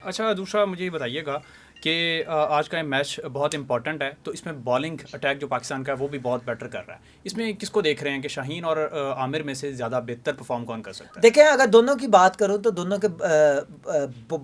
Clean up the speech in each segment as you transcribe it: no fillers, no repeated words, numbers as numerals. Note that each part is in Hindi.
अच्छा, दूसरा मुझे ये बताइएगा कि आज का ये मैच बहुत इंपॉर्टेंट है, तो इसमें बॉलिंग अटैक जो पाकिस्तान का है वो भी बहुत बेटर कर रहा है। इसमें किसको देख रहे हैं कि शाहीन और आमिर में से ज़्यादा बेहतर परफॉर्म कौन कर सकता है? देखें, अगर दोनों की बात करूं तो दोनों के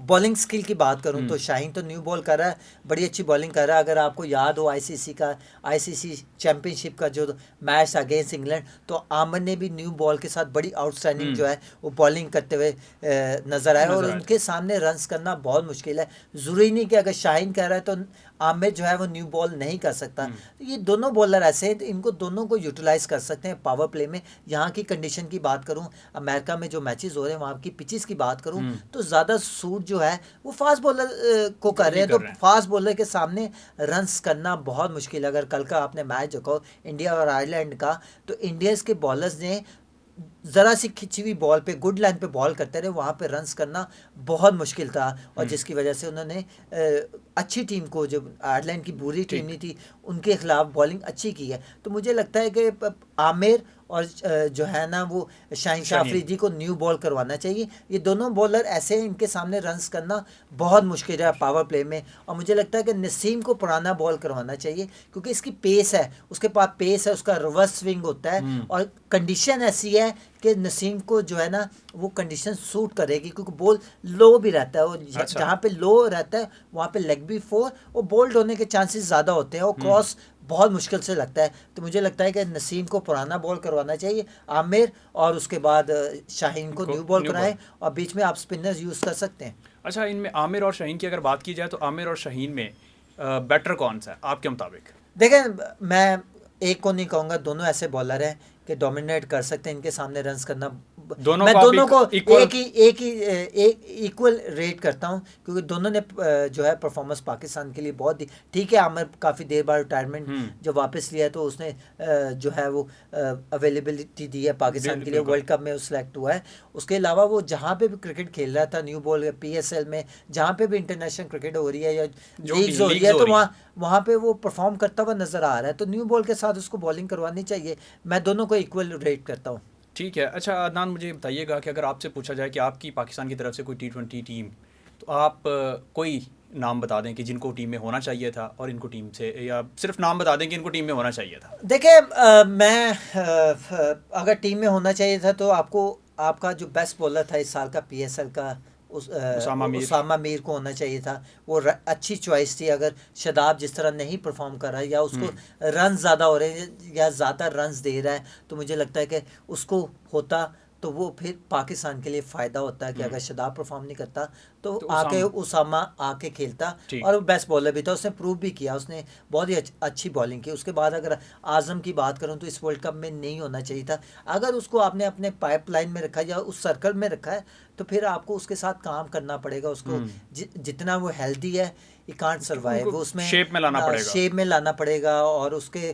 बॉलिंग स्किल की बात करूं हुँ, तो शाहीन तो न्यू बॉल कर रहा है, बड़ी अच्छी बॉलिंग कर रहा है। अगर आपको याद हो आईसीसी चैंपियनशिप का जो मैच था अगेंस्ट इंग्लैंड, तो आमिर ने भी न्यू बॉल के साथ बड़ी आउटस्टैंडिंग हुँ, जो है वो बॉलिंग करते हुए नजर आए, और नज़र आया था। उनके सामने रन्स करना बहुत मुश्किल है। ज़रूरी नहीं कि अगर शाहीन कह रहा है तो आमिर जो है वो न्यू बॉल नहीं कर सकता। हुँ, तो ये दोनों बॉलर ऐसे हैं, तो इनको दोनों को यूटिलाइज कर सकते हैं पावर प्ले में। यहाँ की कंडीशन की बात करूँ, अमेरिका में जो मैचेस हो रहे हैं वहाँ की पिचेस की बात करूँ, हुँ, तो ज़्यादा सूट जो है वो फास्ट बॉलर को कर रहे ही हैं। तो कर रहे हैं। फास्ट बॉलर के सामने रन्स करना बहुत मुश्किल है। अगर कल का आपने मैच देखो इंडिया और आयरलैंड का, तो इंडियंस के बॉलर्स ने ज़रा सी खिंची हुई बॉल पे गुड लाइन पे बॉल करते रहे, वहाँ पे रन्स करना बहुत मुश्किल था, और हुँ, जिसकी वजह से उन्होंने अच्छी टीम को, जो आयरलैंड की बुरी टीम ठीक। नहीं थी, उनके खिलाफ बॉलिंग अच्छी की है। तो मुझे लगता है कि आमिर और जो है ना वो शाहीन शाह शाहीन। अफरीदी को न्यू बॉल करवाना चाहिए। ये दोनों बॉलर ऐसे हैं, इनके सामने रन्स करना बहुत मुश्किल है पावर प्ले में। और मुझे लगता है कि नसीम को पुराना बॉल करवाना चाहिए, क्योंकि इसकी पेस है, उसके पास पेस है, उसका रिवर्स स्विंग होता है, हुँ, और कंडीशन ऐसी है कि नसीम को जो है ना वो कंडीशन सूट करेगी, क्योंकि बॉल लो भी रहता है, वो अच्छा। जहाँ पे लो रहता है वहाँ पे लेग भी फोर और बोल्ड होने के चांसेस ज़्यादा होते हैं, और हुँ, क्रॉस बहुत मुश्किल से लगता है। तो मुझे लगता है कि नसीम को पुराना बॉल करवाना चाहिए, आमिर, और उसके बाद शाहीन को को न्यू बॉल न्यू कराएं, बॉल। और बीच में आप स्पिनर्स यूज़ कर सकते हैं। अच्छा, इनमें आमिर और शाहीन की अगर बात की जाए तो आमिर और शाहीन में बेटर कौन-सा है आपके मुताबिक? देखें, मैं एक को नहीं कहूँगा, दोनों ऐसे बॉलर हैं कि डोमिनेट कर सकते हैं, इनके सामने रन्स करना। दोनों मैं को आप दोनों इक को इक्वल। एक इक्वल रेट करता हूँ, क्योंकि दोनों ने जो है परफॉर्मेंस पाकिस्तान के लिए बहुत दी। ठीक है, आमिर काफ़ी देर बाद रिटायरमेंट हुँ, जब वापस लिया है, तो उसने जो है वो अवेलेबिलिटी दी है पाकिस्तान के लिए, बिल्कुल। वर्ल्ड कप में वो सिलेक्ट हुआ है। उसके अलावा वो जहाँ पे भी क्रिकेट खेल रहा था, न्यू बॉल PSL में, जहाँ पे भी इंटरनेशनल क्रिकेट हो रही है या जो टी लीग्स हो रही लीग्स है, हो तो रही हैं। वहाँ वहाँ पे वो परफॉर्म करता हुआ नजर आ रहा है। तो न्यू बॉल के साथ उसको बॉलिंग करवानी चाहिए। मैं दोनों को इक्वल रेट करता हूँ। ठीक है। अच्छा अदनान, मुझे बताइएगा कि अगर आपसे पूछा जाए कि आपकी पाकिस्तान की तरफ से कोई टी20 टीम, तो आप कोई नाम बता दें कि जिनको टीम में होना चाहिए था और इनको टीम से, या सिर्फ नाम बता दें कि इनको टीम में होना चाहिए था। देखिए, मैं अगर टीम में होना चाहिए था तो आपको, आपका जो बेस्ट बॉलर था इस साल का PSL का, उसामा मीर। उसामा मीर को होना चाहिए था। वो अच्छी चॉइस थी। अगर शदाब जिस तरह नहीं परफॉर्म कर रहा है, या उसको हुँ, रन ज़्यादा हो रहे हैं या ज़्यादा रन्स दे रहा है, तो मुझे लगता है कि उसको होता तो वो फिर पाकिस्तान के लिए फ़ायदा होता है, कि हुँ। अगर शदाब परफॉर्म नहीं करता तो तो आके उसामा। उसामा आके खेलता। ठीक। और वो बेस्ट बॉलर भी था, उसने प्रूव भी किया, उसने बहुत ही अच्छी बॉलिंग की। उसके बाद अगर आज़म की बात करूं तो इस वर्ल्ड कप में नहीं होना चाहिए था। अगर उसको आपने अपने पाइपलाइन में रखा या उस सर्कल में रखा है, तो फिर आपको उसके साथ काम करना पड़ेगा। उसको हुँ। जितना वो हेल्दी है, ये कांट उनको सर्वाइव, वो उसमें शेप में लाना पड़ेगा। शेप में लाना पड़ेगा। और उसके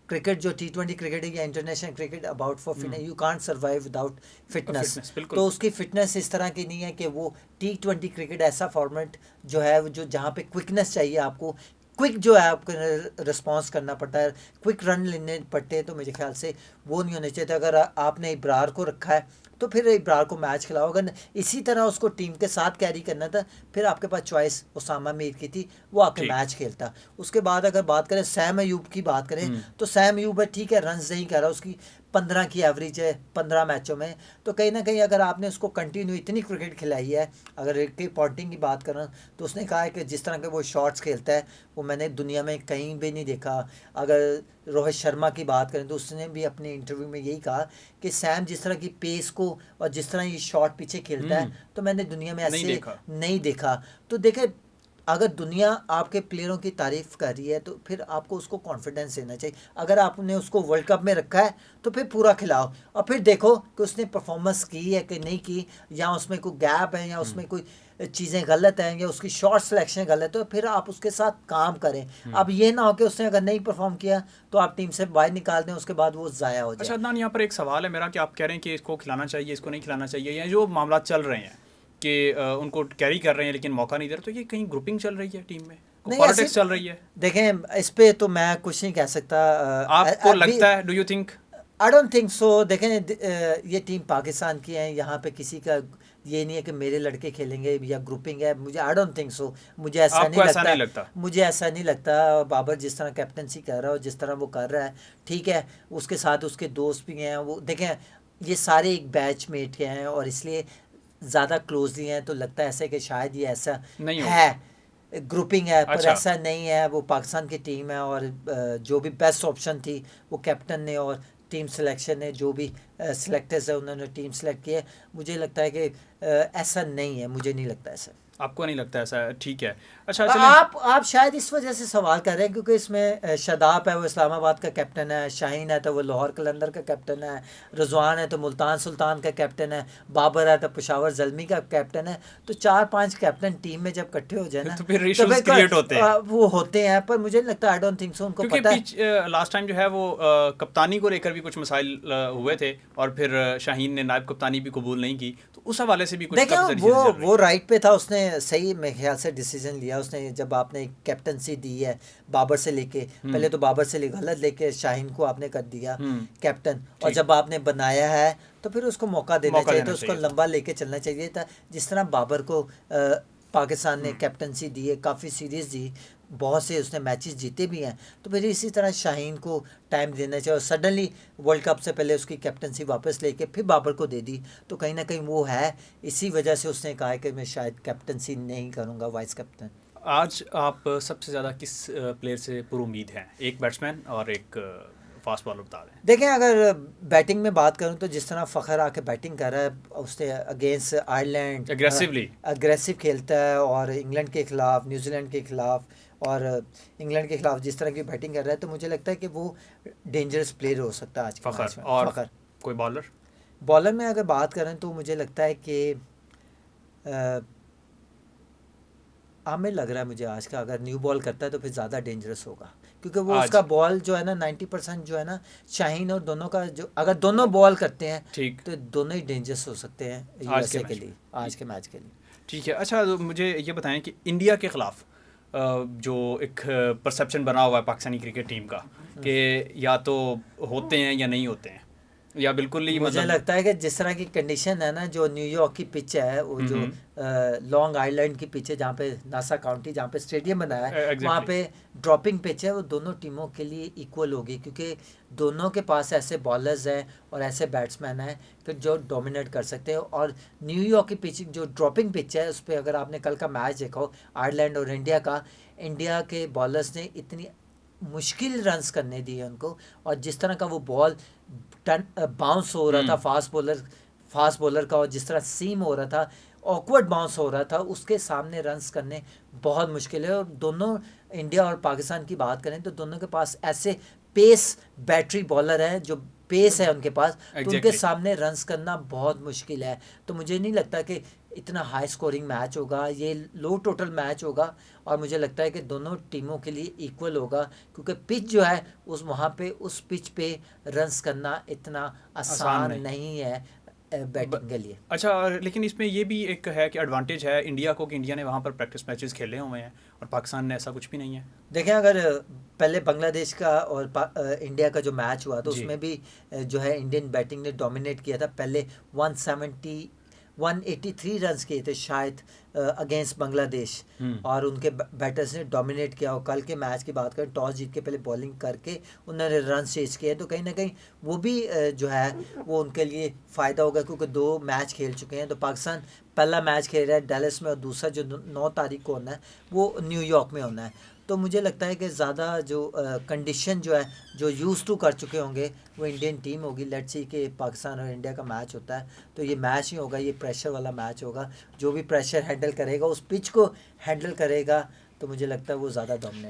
क्रिकेट जो T20 क्रिकेट है या international cricket, about for hmm. Fitness, you can't survive without fitness. Fitness बिल्कुल। तो उसकी फिटनेस इस तरह की नहीं है कि वो T20 क्रिकेट ऐसा फॉर्मेट जो है, जो जहाँ पे क्विकनेस चाहिए आपको, क्विक जो है आपको रिस्पॉन्स करना पड़ता है, क्विक रन लेने पड़ते हैं, तो मेरे ख्याल से वो नहीं होने चाहिए। अगर आपने इब्रार को रखा है, तो फिर इब्रार को मैच खिलाओ। अगर इसी तरह उसको टीम के साथ कैरी करना था, फिर आपके पास चॉइस उसामा मीर की थी, वो आके ठीक। मैच खेलता। उसके बाद अगर बात करें सैम अयूब की बात करें, हुँ। तो सैम अयूब है, ठीक है, रन्स नहीं कर रहा, उसकी 15 की एवरेज है 15 मैचों में। तो कहीं ना कहीं अगर आपने उसको कंटिन्यू इतनी क्रिकेट खिलाई है, अगर रिकी पॉन्टिंग की बात करें, तो उसने कहा है कि जिस तरह के वो शॉट्स खेलता है, वो मैंने दुनिया में कहीं भी नहीं देखा। अगर रोहित शर्मा की बात करें, तो उसने भी अपने इंटरव्यू में यही कहा कि सैम जिस तरह की पेस को और जिस तरह ये शॉट पीछे खेलता है, हुँ। तो मैंने दुनिया में नहीं ऐसे देखा। नहीं देखा। तो देखे, अगर दुनिया आपके प्लेयरों की तारीफ कर रही है, तो फिर आपको उसको कॉन्फिडेंस देना चाहिए। अगर आपने उसको वर्ल्ड कप में रखा है, तो फिर पूरा खिलाओ, और फिर देखो कि उसने परफॉर्मेंस की है कि नहीं की, या उसमें कोई गैप है, या हुँ, उसमें कोई चीज़ें गलत हैं, या उसकी शॉट सिलेक्शन गलत है, तो फिर आप उसके साथ काम करें। हुँ। अब ये ना हो कि उसने अगर नहीं परफॉर्म किया तो आप टीम से बाहर निकाल दें, उसके बाद वो ज़ाया हो अच्छा जाए। अदनान, यहाँ पर एक सवाल है मेरा कि आप कह रहे हैं कि इसको खिलाना चाहिए, इसको नहीं खिलाना चाहिए, या जो मामला चल रहे हैं कि उनको कैरी कर रहे हैं लेकिन मौका नहीं दे रहे, तो ये कहीं ग्रुपिंग चल रही है टीम में? नहीं, ऐसी, पॉलिटिक्स चल रही है? देखें, इस पे तो मैं कुछ नहीं कह सकता। आपको अभी लगता है, do you think? I don't think so. देखें, ये टीम पाकिस्तान की है, यहाँ पे किसी का ये नहीं है कि मेरे लड़के खेलेंगे या ग्रुपिंग है, मुझे आई डोंट थिंक सो, मुझे ऐसा आपको नहीं ऐसा लगता नहीं लगता? मुझे ऐसा नहीं लगता। बाबर जिस तरह कैप्टनसी कर रहा है और जिस तरह वो कर रहा है, ठीक है, उसके साथ उसके दोस्त भी हैं, वो देखें ये सारे एक बैच मेट के हैं और इसलिए ज़्यादा क्लोजली हैं, तो लगता है ऐसा कि शायद ये ऐसा नहीं होगा। है, ग्रुपिंग है, पर अच्छा। ऐसा नहीं है। वो पाकिस्तान की टीम है और जो भी बेस्ट ऑप्शन थी वो कैप्टन ने और टीम सिलेक्शन ने, जो भी सिलेक्टर्स है उन्होंने टीम सेलेक्ट की है। मुझे लगता है कि ऐसा नहीं है, मुझे नहीं लगता ऐसा। आपको नहीं लगता ऐसा? ठीक है। अच्छा चलें। आप शायद इस वजह से सवाल कर रहे हैं क्योंकि इसमें शदाब है, वो इस्लामाबाद का कैप्टन है, शाहीन है तो वो लाहौर कलंदर का कैप्टन है, रज़वान है तो मुल्तान सुल्तान का कैप्टन है, बाबर है तो पेशावर ज़ल्मी का कैप्टन है। तो 4-5 कैप्टन टीम में जब इकट्ठे हो जाए ना, तो फिर इश्यूज क्रिएट होते हैं, वो होते हैं, पर मुझे नहीं लगता, आई डोंट थिंक सो, उनको क्योंकि पता है। लास्ट टाइम जो है वो कप्तानी को लेकर भी कुछ मसाइल हुए थे और फिर शाहीन ने नायब कप्तानी भी कबूल नहीं की, तो उस हवाले से भी कुछ देखिए काफ़ी सारी चीज़ें चल रही वो राइट पे था, उसने सही मेरे ख्याल से डिसीजन लिया उसने। जब आपने कैप्टनसी दी है बाबर से लेके, पहले तो बाबर से गलत लेके शाहीन को आपने कर दिया कैप्टन, और ठीक। जब आपने बनाया है तो फिर उसको मौका देना मौका चाहिए देना था, उसको चाहिए था। लंबा लेके चलना चाहिए था। जिस तरह बाबर को पाकिस्तान ने कैप्टनसी दी है, काफ़ी सीरीज दी, बहुत से उसने मैचेस जीते भी हैं, तो फिर इसी तरह शाहीन को टाइम देना चाहिए। और सडनली वर्ल्ड कप से पहले उसकी कैप्टनसी वापस लेके फिर बाबर को दे दी, तो कहीं ना कहीं वो है, इसी वजह से उसने कहा है कि मैं शायद कैप्टनसी नहीं करूँगा, वाइस कैप्टन। आज आप सबसे ज़्यादा किस प्लेयर से पुरुमीद हैं? एक बैट्समैन और एक फास्ट बॉलर बता दें। देखें, अगर बैटिंग में बात करूं तो जिस तरह फ़खर आके बैटिंग कर रहा है, उसने अगेंस्ट आयरलैंड एग्रेसिवली अग्रेसिव खेलता है, और इंग्लैंड के ख़िलाफ़, न्यूजीलैंड के ख़िलाफ़ और इंग्लैंड के ख़िलाफ़ जिस तरह की बैटिंग कर रहा है, तो मुझे लगता है कि वो डेंजरस प्लेयर हो सकता है आज के मैच फ़खर, में। और फ़खर कोई बॉलर? बॉलर में अगर बात करें तो मुझे लगता है कि आमिर लग रहा है मुझे आज का, अगर न्यू बॉल करता है तो फिर ज़्यादा डेंजरस होगा, क्योंकि वो आज उसका बॉल जो है ना 90% जो है ना शाहीन और दोनों का, जो अगर दोनों बॉल करते हैं ठीक, तो दोनों ही डेंजरस हो सकते हैं आज के यूएसए के मैच लिए, में। आज के मैच के लिए। ठीक है। अच्छा तो मुझे ये बताएं कि इंडिया के ख़िलाफ़ जो एक परसेप्शन बना हुआ है पाकिस्तानी क्रिकेट टीम का कि या तो होते हैं या नहीं होते हैं, या बिल्कुल ही मुझे मतलब। लगता है कि जिस तरह की कंडीशन है ना, जो न्यूयॉर्क की पिच है, वो जो लॉन्ग आइलैंड की पिच है, जहाँ पे नासा काउंटी, जहाँ पे स्टेडियम बनाया है, वहाँ एग्जैक्टली। पे ड्रॉपिंग पिच है, वो दोनों टीमों के लिए इक्वल होगी, क्योंकि दोनों के पास ऐसे बॉलर्स हैं और ऐसे बैट्समैन हैं कि जो डोमिनेट कर सकते हैं। और न्यूयॉर्क की पिच जो ड्रॉपिंग पिच है, उस पर अगर आपने कल का मैच देखा हो आयरलैंड और इंडिया का, इंडिया के बॉलर्स ने इतनी मुश्किल रन्स करने दिए उनको, और जिस तरह का वो बॉल बाउंस हो रहा था फास्ट बॉलर का, और जिस तरह सीम हो रहा था, ऑकवर्ड बाउंस हो रहा था, उसके सामने रन्स करने बहुत मुश्किल है। और दोनों, इंडिया और पाकिस्तान की बात करें तो दोनों के पास ऐसे पेस बैटरी बॉलर हैं, जो पेस है उनके पास, तो उनके एग्जैक्टली। सामने रन्स करना बहुत मुश्किल है। तो मुझे नहीं लगता कि इतना हाई स्कोरिंग मैच होगा, ये लो टोटल मैच होगा, और मुझे लगता है कि दोनों टीमों के लिए इक्वल होगा, क्योंकि पिच जो है उस वहाँ पे उस पिच पे रन्स करना इतना आसान नहीं है बैटिंग के लिए। अच्छा, लेकिन इसमें ये भी एक है कि एडवांटेज है इंडिया को कि इंडिया ने वहाँ पर प्रैक्टिस मैचेस खेले हुए हैं और पाकिस्तान ने ऐसा कुछ भी नहीं है। देखें, अगर पहले बांग्लादेश का और इंडिया का जो मैच हुआ तो जी। उसमें भी जो है इंडियन बैटिंग ने डोमिनेट किया था। पहले 183 रन्स किए थे शायद अगेंस्ट बांग्लादेश, और उनके बैटर्स ने डोमिनेट किया। और कल के मैच की बात करें, टॉस जीत के पहले बॉलिंग करके उन्होंने रन चेज किए, तो कहीं ना कहीं वो भी जो है वो उनके लिए फ़ायदा होगा, क्योंकि 2 मैच खेल चुके हैं। तो पाकिस्तान पहला मैच खेल रहा है डैलस में, और दूसरा जो 9 तारीख को होना है वो न्यूयॉर्क में होना है। तो मुझे लगता है कि ज़्यादा जो कंडीशन जो है, जो यूज़ टू कर चुके होंगे, वो इंडियन टीम होगी। लेट्स सी कि पाकिस्तान और इंडिया का मैच होता है तो ये मैच ही होगा, ये प्रेशर वाला मैच होगा। जो भी प्रेशर हैंडल करेगा, उस पिच को हैंडल करेगा, तो मुझे लगता है वो ज़्यादा डोमिनेट